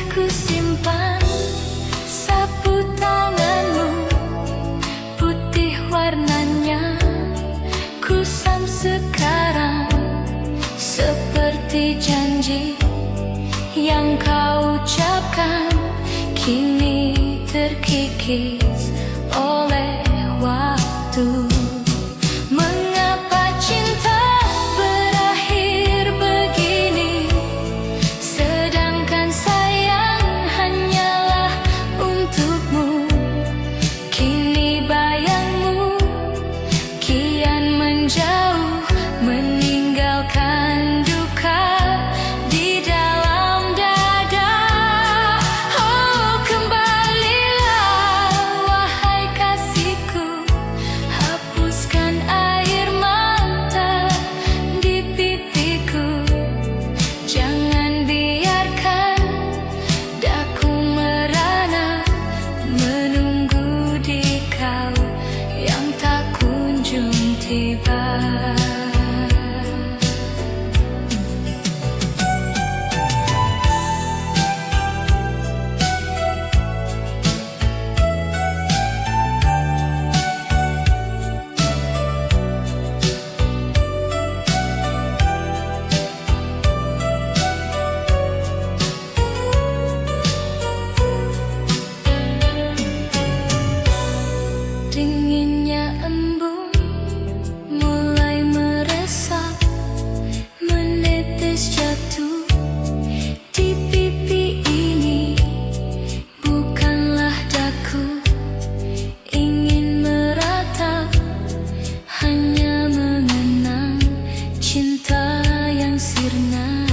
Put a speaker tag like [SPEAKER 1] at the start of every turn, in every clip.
[SPEAKER 1] ku simpan sapu tanganmu, putih warnanya kusam sekarang, seperti janji yang kau ucapkan kini terkikis oleh waktu. Mengapa cinta berakhir begini, sedangkan sayang hanyalah untukmu. Kini bayangmu kian menjauh, meninggalkan duka di dalam dada. Oh, kembalilah wahai kasihku, hapuskan air mata di pipiku. Jangan biarkan daku merana, menunggu di kau yang tak kunjung tiba. Dinginnya embun mulai meresap, menetes jatuh di pipi ini. Bukanlah daku ingin meratap, hanya mengenang cinta yang sirna.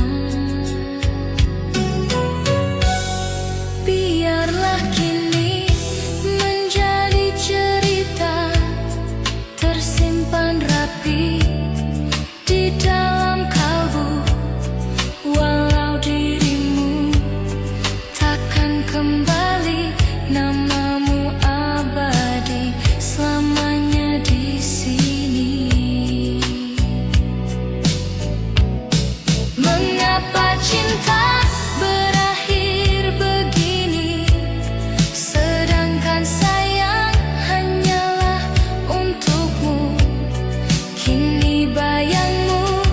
[SPEAKER 1] Biarlah kini menjadi cerita tersimpan rapi di dalam kalbu, walau dirimu takkan kembali, namamu abadi selamanya di sini. Mengapa cinta berakhir begini, sedangkan sayang hanyalah untukmu. Kini bayangmu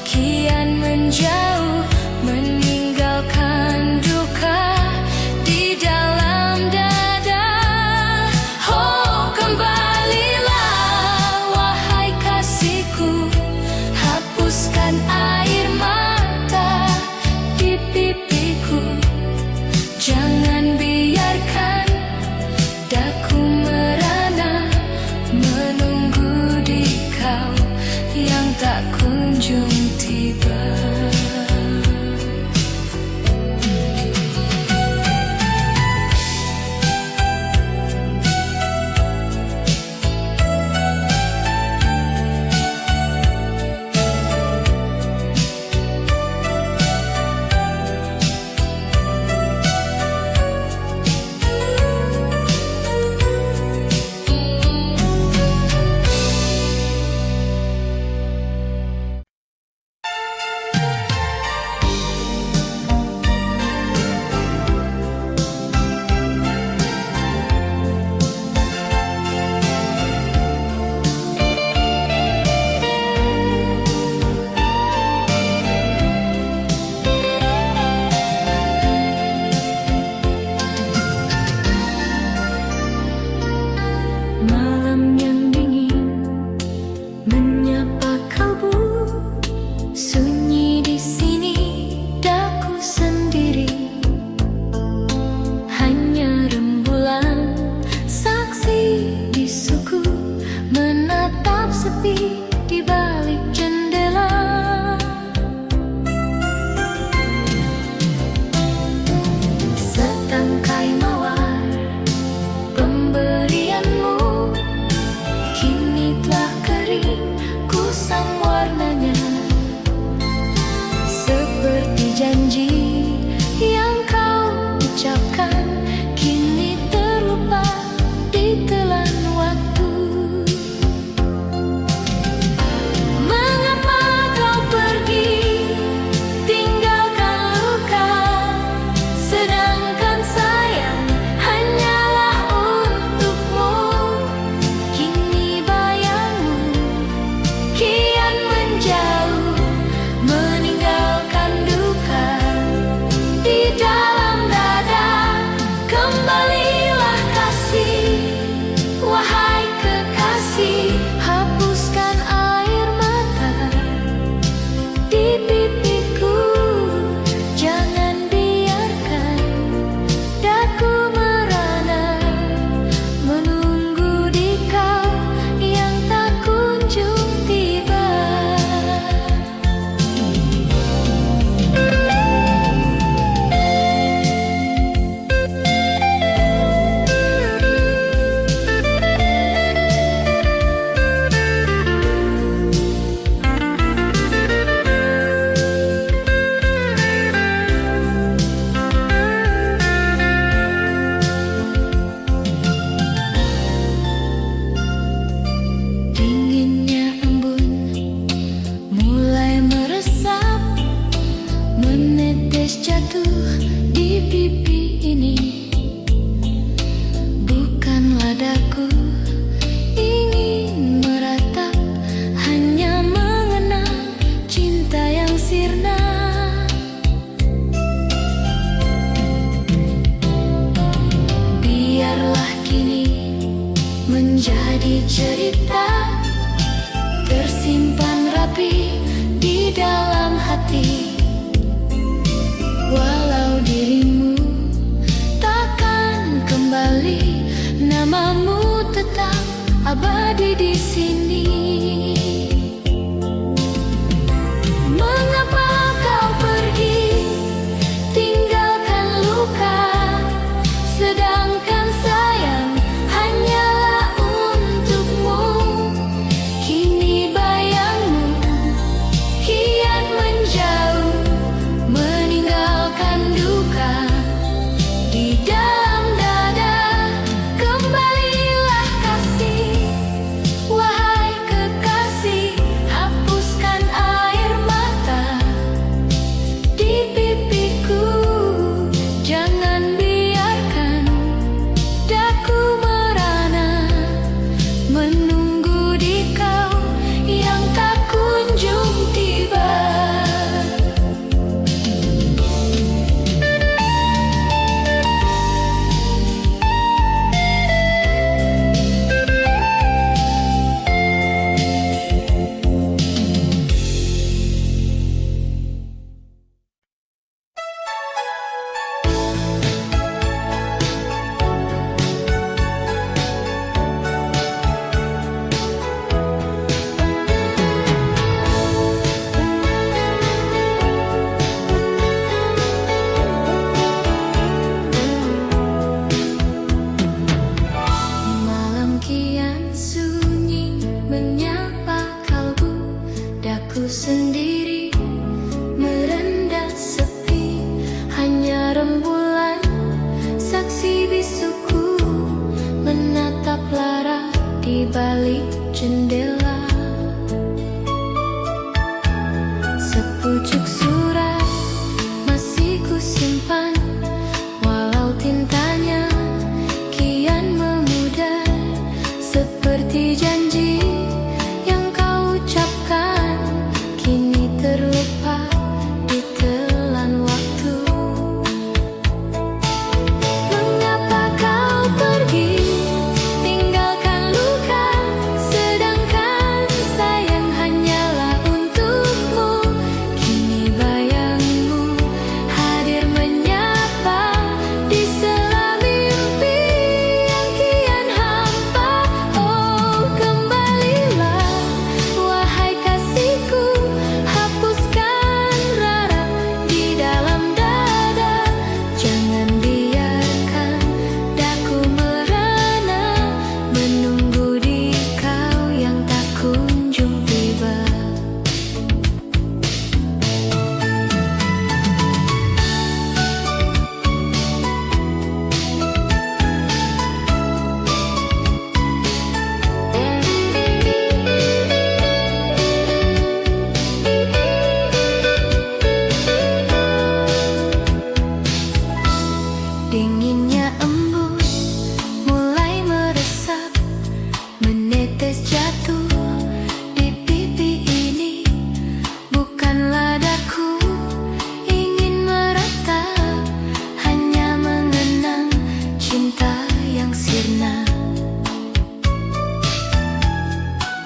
[SPEAKER 1] kian menjauh, meninggalkan duka di dalam dada. Oh, kembalilah wahai kasihku, hapuskan air mata di pipiku. Jangan biarkan daku merana, menunggu di kau yang tak kunjung tiba. Malam yang dingin menyapa kalbu, sunyi di sini daku sendiri. Hanya rembulan saksi bisuku menatap sepi di balik jendela. Setangkai mawar pemberianmu kini telah kering, kusam warnanya. tetes jatuh di pipi ini. Bukanlah daku ingin meratap, hanya mengenang cinta yang sirna. Biarlah kini menjadi cerita, tersimpan rapi di dalam hati. Walau dirimu takkan kembali, namamu tetap abadi di sini. Mengapa kau pergi, tinggalkan luka, sedangkan sayang hanyalah untukmu. Kini bayangmu kian menjauh, meninggalkan duka di dalam dada. Kembalilah kasih, wahai kekasih, hapuskan air mata di pipiku. Jangan biarkan daku merana, menunggu di kau yang tak kunjung tiba. Malam kian sunyi menyapa kalbu, daku sendiri merendah sepi. Hanya rembulan saksi bisuku menatap lara di balik jendela. Sepucuk surat masih kusimpan, walau tintanya kian memudar. Seperti janji yang kau ucapkan, kini terlupa ditelan waktu. Mengapa kau pergi, tinggalkan luka, sedangkan sayang hanyalah untukmu. Kini bayangmu hadir menyapa di sela mimpi yang kian hampa. Oh, kembalilah wahai kasihku, hapuskan rara di dalam dada. Jangan biarkan daku merana, menunggu di kau yang tak kunjung tiba. Dinginnya embun mulai meresap, menetes jatuh di pipi ini. Bukanlah daku ingin meratap, hanya mengenang cinta yang sirna.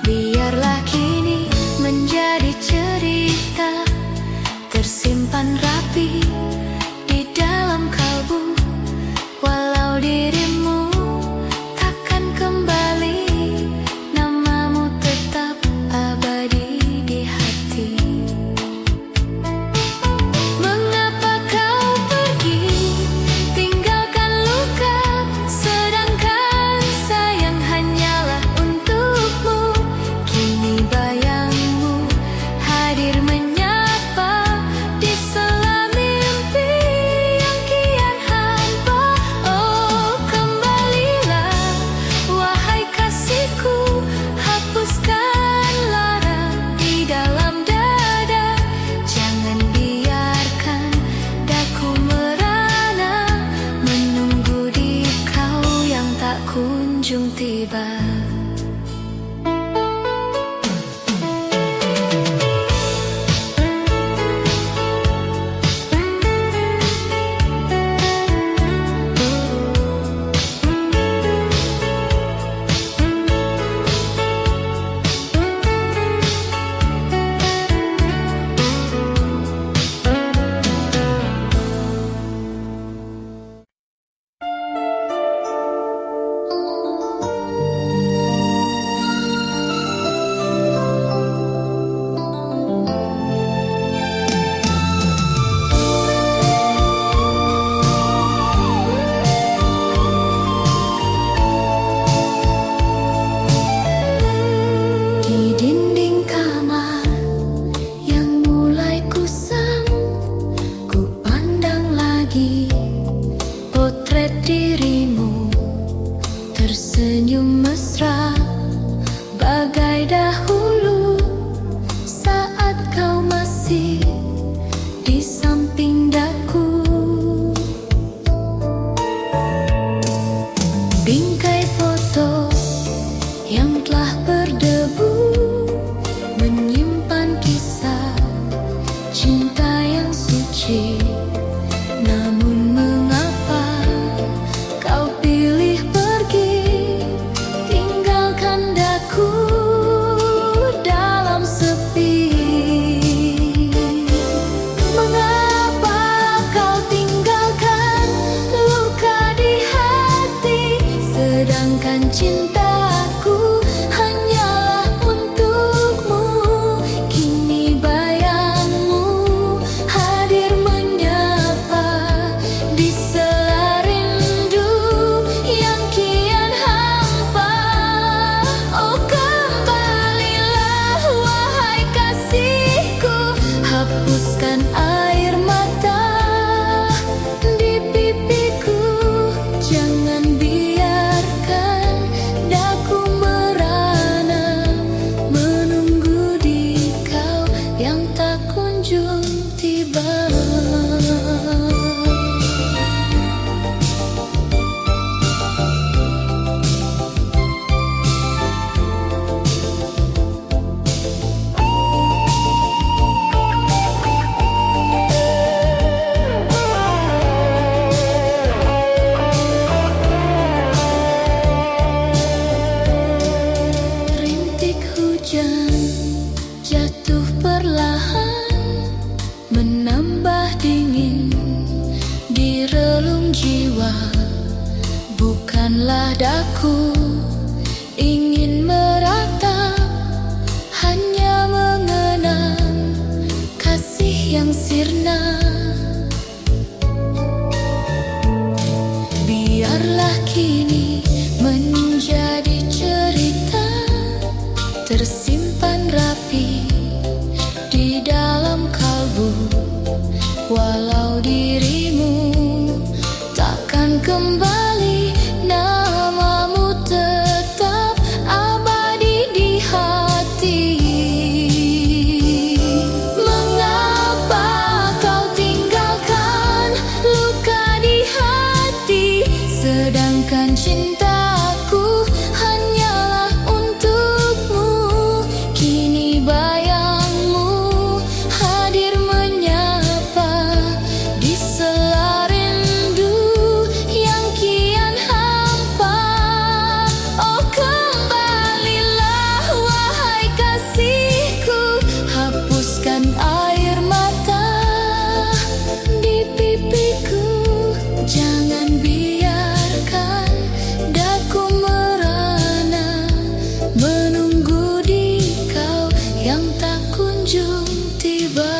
[SPEAKER 1] Biarlah kini menjadi cerita, tersimpan rapi di dalam kalbu. Walau dirimu takkan kembali, namamu tetap abadi di hati. Mengapa kau pergi, tinggalkan luka, sedangkan sayang hanyalah untukmu. Kini bayangmu hadir menyapa di sela mimpi yang kian hampa. Oh, kembalilah wahai kasihku, hapuskan lara di dalam dada. Jangan biarkan jiwa, bukanlah daku ingin meratap, hanya mengenang kasih yang sirna. Biarlah kini menjadi cerita tersimpan rapi di dalam kalbu, walau dirimu takkan kembali, namamu tetap abadi di hati. Mengapa kau tinggalkan luka di hati, sedangkan cintaku hanyalah untukmu. Kini bayangmu hadir menyapa di sela rindu yang kian hampa. Oh kembalilah wahai kasihku, hapuskan air mata di pipiku. Jangan biarkan daku merana menunggu di kau yang tak kunjung tiba.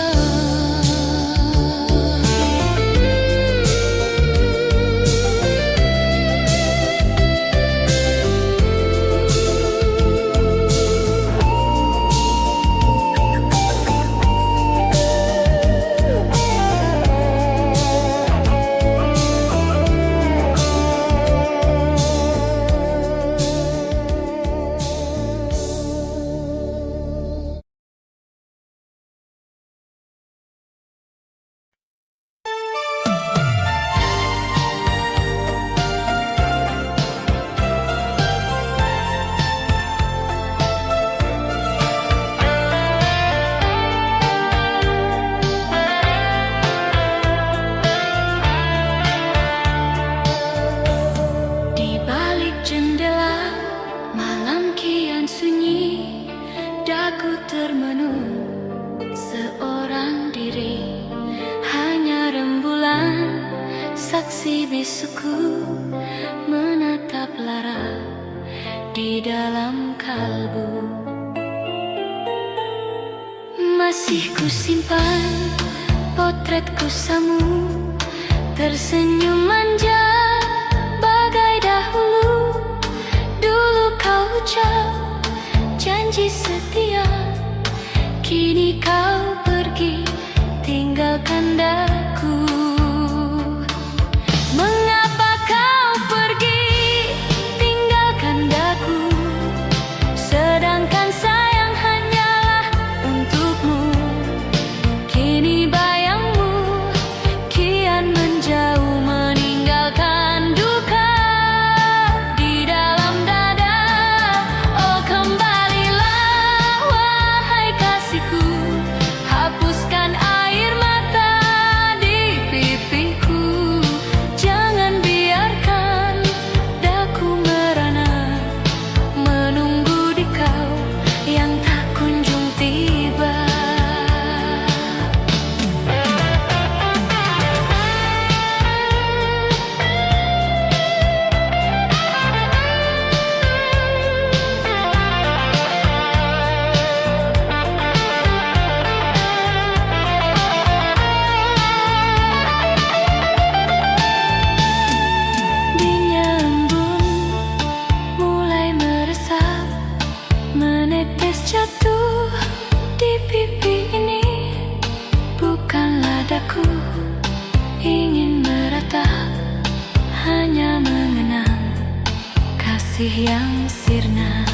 [SPEAKER 1] Di balik jendela malam kian sunyi, daku termenung seorang diri. Hanya rembulan saksi bisuku menatap lara di dalam kalbu. Masih ku simpan potretku samu, tersenyum manja bagai dahulu. Dulu kau ucap janji setia, kini kau pergi tinggalkan daku. Mengapa kau pergi tinggalkan daku, sedangkan sayang hanyalah untukmu. Kini bayangmu kian menjauh meninggalkan duka di dalam dada. Oh kembalilah wahai kasihku, hapuskan air mata di pipiku. Jangan biarkan daku merana menunggu di kau yang tak kunjung tiba. Dinya embun mulai meresap, menetes jatuh di pipi ini. Bukanlah daku ingin meratap, hanya mengenang kasih yang sirna.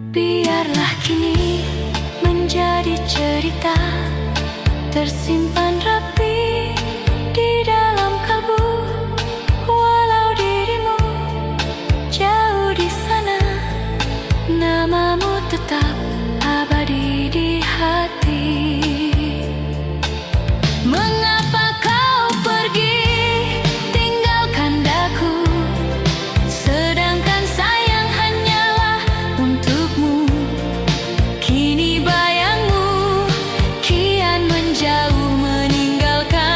[SPEAKER 1] Biarlah kini menjadi cerita tersimpan rapi di dalam kalbu, walau dirimu jauh di sana, namamu tetap abadi di hati. Mengapa kau pergi tinggalkan daku, sedangkan sayang hanyalah untukmu. Kini bayangmu kian menjauh meninggalkan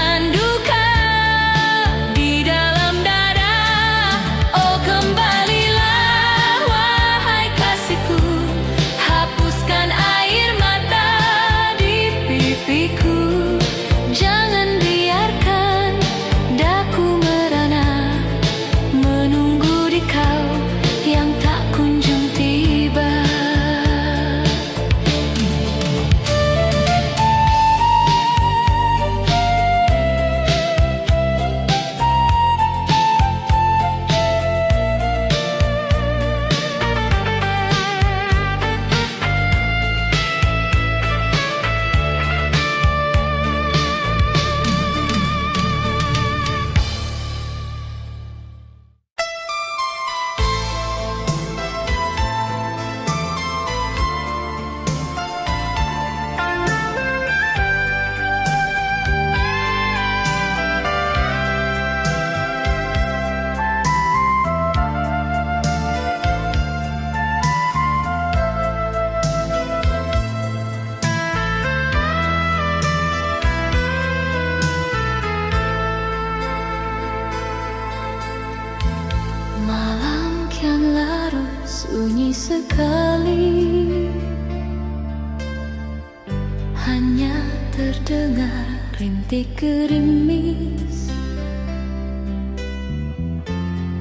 [SPEAKER 1] hanya terdengar rintik gerimis.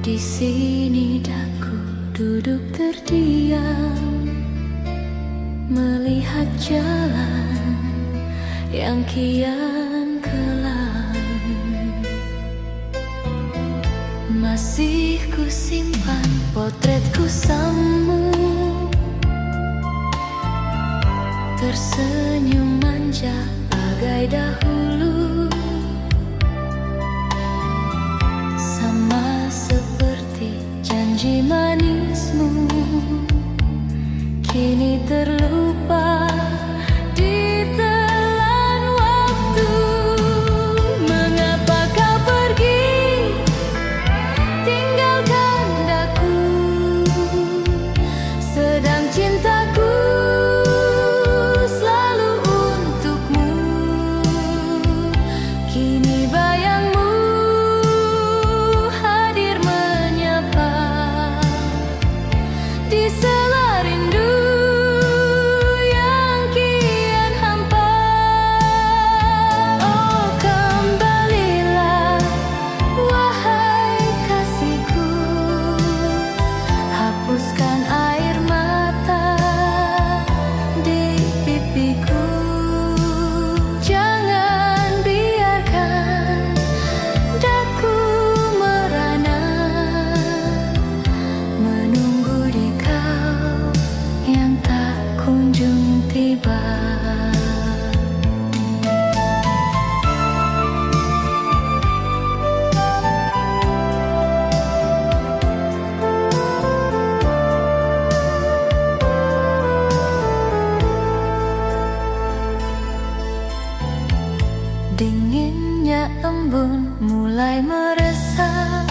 [SPEAKER 1] Di sini daku duduk terdiam, melihat jalan yang kian kelam. Masih ku simpan potretku samu, tersenyum manja bagai dahulu, sama seperti janji manismu, kini terlupa di telan waktu. Mengapa kau pergi, tinggalkan daku, sedang cintaku selalu untukmu. Kini bayangmu hadir menyapa di sela rindu yang kian hampa. Oh, kembalilah wahai kasihku, hapuskan air mata di pipiku. Jangan biarkan daku merana, menunggu di kau yang tak kunjung tiba. Dinginnya embun mulai meresap,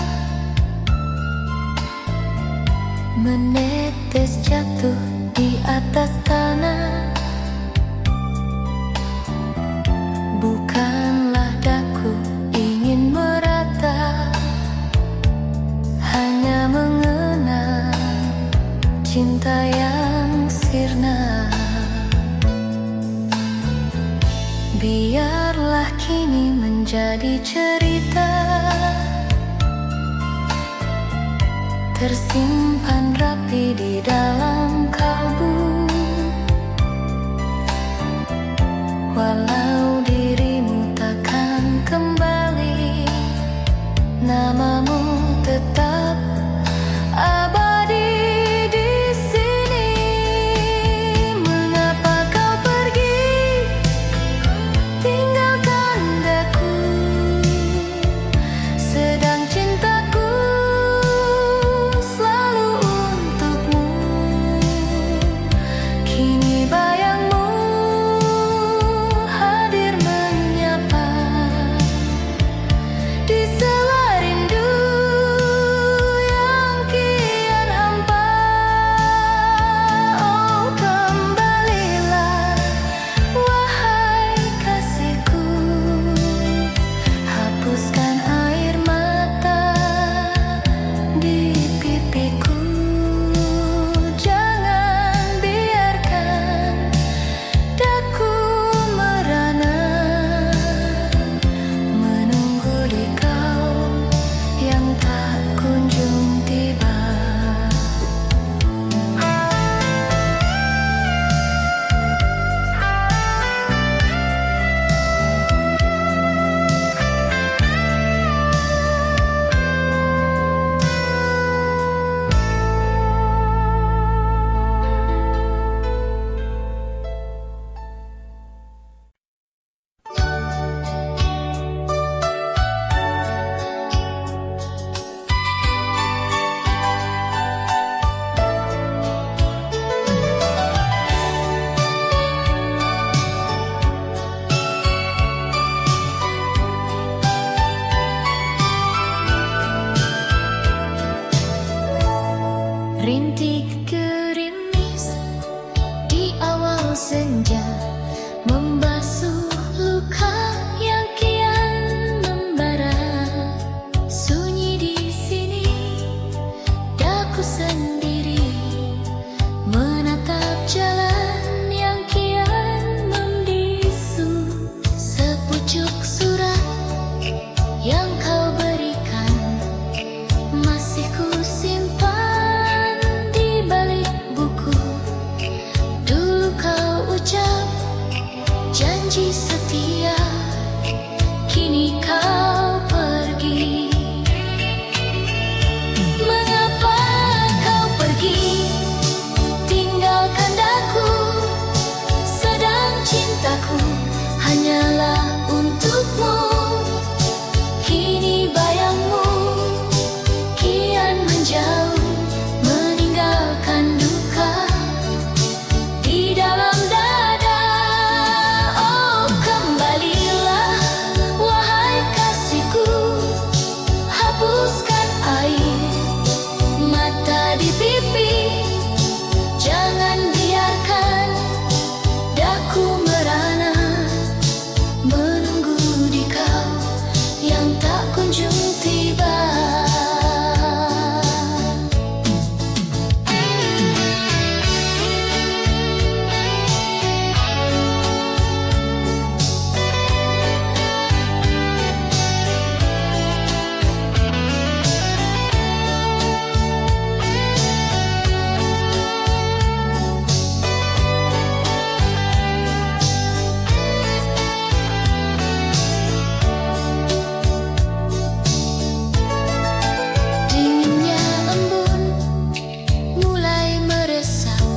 [SPEAKER 1] menetes jatuh di atas tanah. Bukanlah daku ingin merata, hanya mengenang cinta yang sirna. Biarlah kini menjadi cerita, tersimpan rapi di dalam kalbu. Walau dirimu takkan kembali, namamu tetap abadi di sini. Mengapa kau pergi, tinggalkan daku, sedang cintaku selalu untukmu. Kini bayangmu hadir menyapa di sela rindu yang kian hampa. Oh, kembalilah wahai kasihku, hapuskan air mata di pipiku. Jangan biarkan daku merana, menunggu di kau yang tak kunjung tiba. Rintik gerimis di awal senja, membasuh luka yang kian membara. Sunyi di sini, daku sendiri menatap jalan yang kian membisu. janji setia, kini kau pergi. Mengapa kau pergi, tinggalkan daku, sedang cintaku hanyalah untukmu. Kini bayangmu kian menjauh, meninggalkan duka di dalam dada. Oh, kembalilah wahai kasihku, hapuskan air mata di pipi, jangan biarkan daku merana, menunggu di kau yang tak kunjung tiba. Dinginnya embun mulai meresap,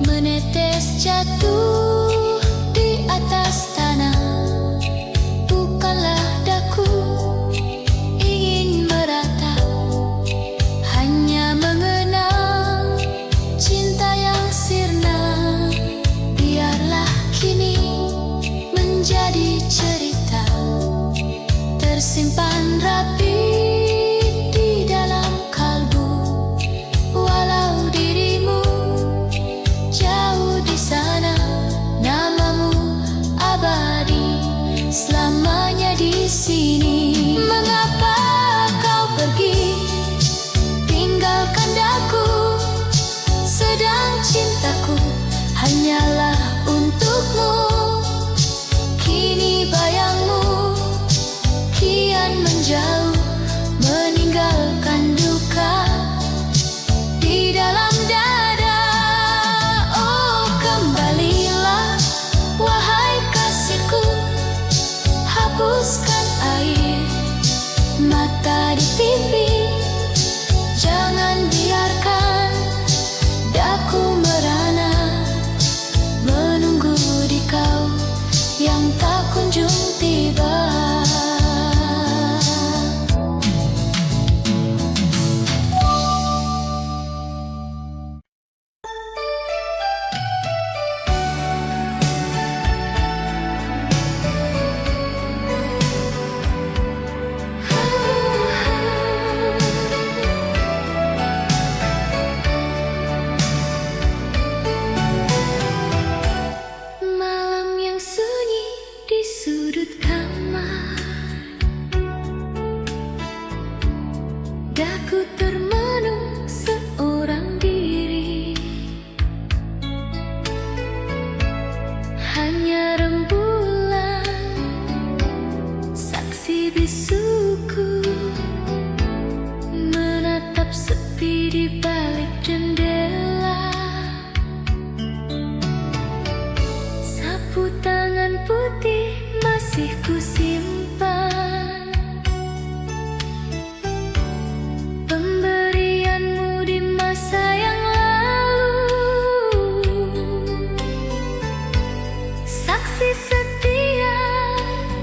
[SPEAKER 1] menetes jatuh di atas tanah. Bukanlah daku ingin meratap, hanya mengenang cinta yang sirna. Biarlah kini menjadi cerita, tersimpan rapi di dalam kalbu. Walau dirimu jauh di sana, namamu abadi selamanya di sini. Mengapa kau pergi, tinggalkan daku, sedang cintaku hanyalah untukmu. Kini bayangmu kian menjauh, meninggalkan duka di dalam dada. Oh, kembalilah wahai kasihku, hapuskan air mata di pipi, jangan biarkan daku merana, menunggu di kau yang tak kunjung tiba. Malam yang sunyi di sudut kamar, daku termenung seorang diri. Hanya rembulan saksi bisuku, menatap sepi di balik jendela. Sapu tangan putih masih ku simpan, pemberianmu di masa yang lalu. Saksi setia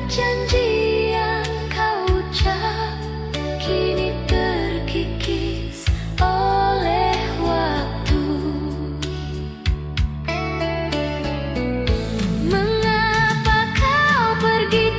[SPEAKER 1] janji yang kau ucap, kini terkikis oleh waktu. Mengapa kau pergi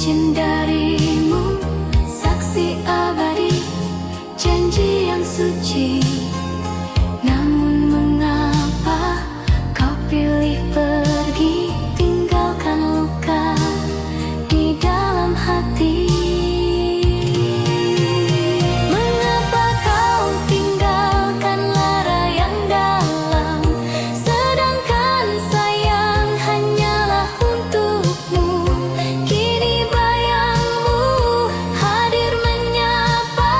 [SPEAKER 1] cincin darimu, saksi abadi, janji yang suci. Namun mengapa kau pilih pergi, tinggalkan luka di dalam hati? Mengapa kau tinggalkan lara yang dalam, sedangkan sayang hanyalah untukmu? Kini bayangmu hadir menyapa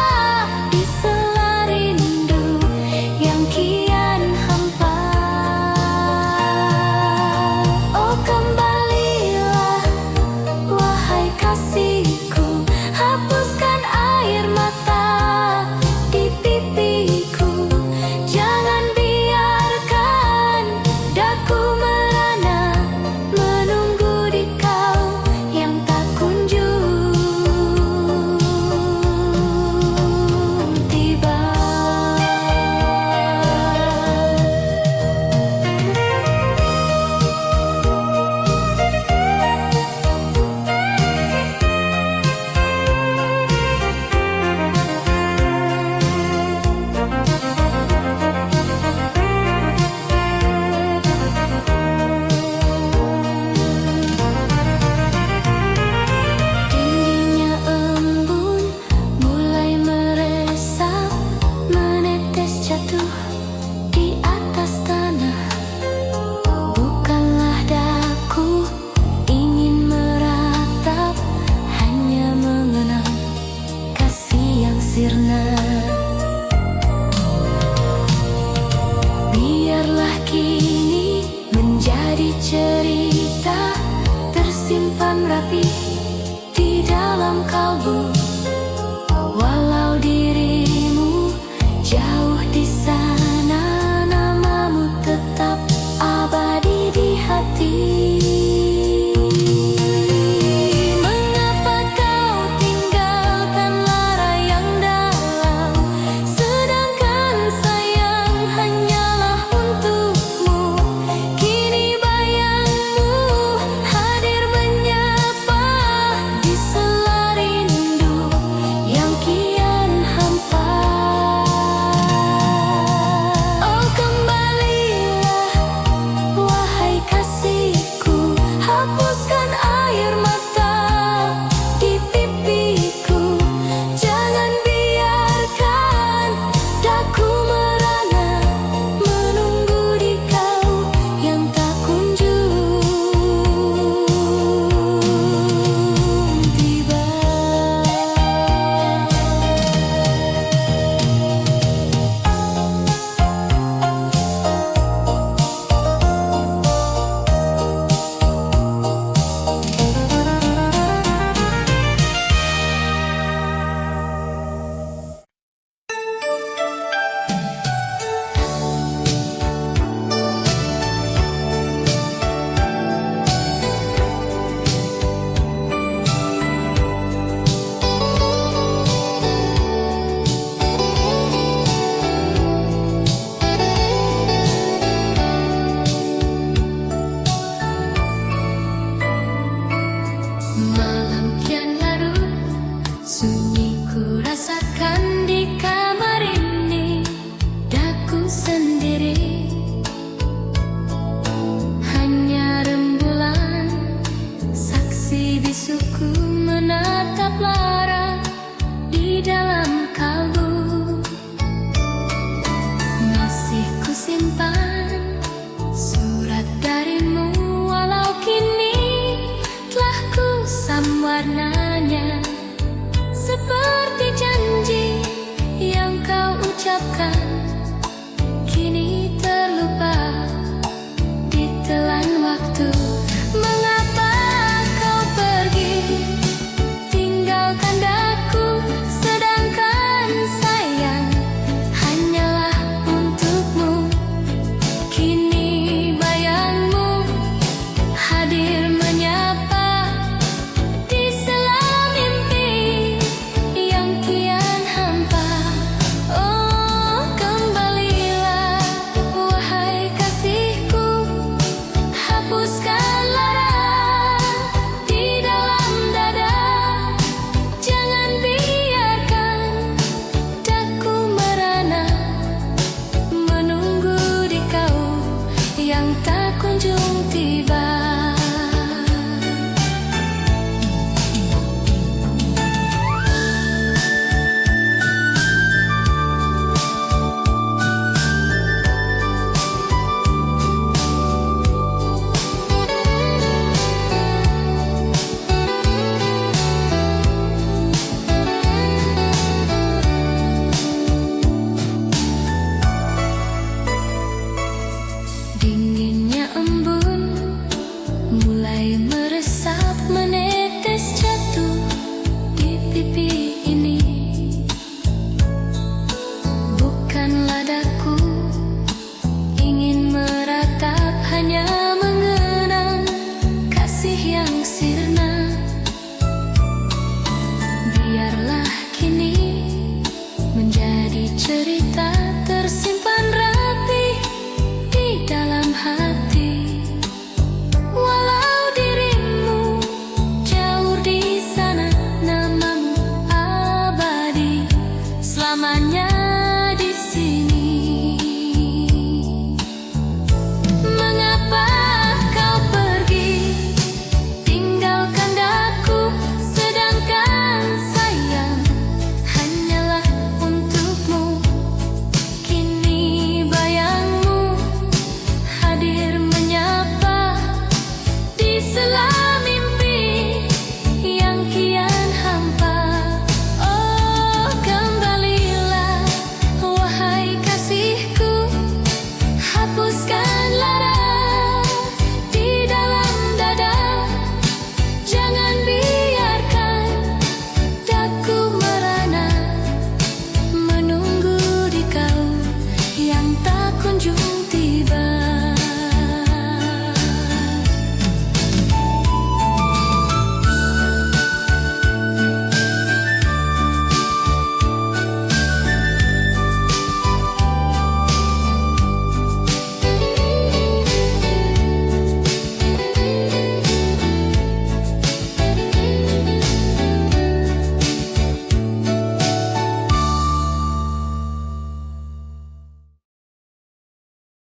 [SPEAKER 1] di sela rindu yang kian hampa. Oh kembalilah wahai kasihku, hapuskan air mata di pipiku. Jangan biarkan daku merana menunggu di kau yang tak kunjung tiba. Tingginya embun mulai meresap, menetes jatuh di atas tanah. Bukanlah daku ingin meratap, hanya mengenang kasih yang sirna. Biarlah kini menjadi cerita, tersimpan rapi di dalam kalbu. Walau dirimu jauh di sana, namamu tetap abadi di hati. Mengapa kau tinggalkan lara yang dalam, sedangkan sayang hanyalah untukmu? Kini bayangmu hadir menyapa di sela rindu yang kian hampa. Oh kembalilah wahai kasihku, hapuskan air mata di pipiku. Jangan biarkan daku merana menunggu di kau yang tak kunjung tiba. Malam kian larut, sunyi ku rasakan di kamar ini. Daku sendiri, hanya rembulan saksi bisuku menatap lara di dalam kalbu. Masih ku simpan surat darimu, walau kini telah kusam warnanya, seperti janji yang kau ucapkan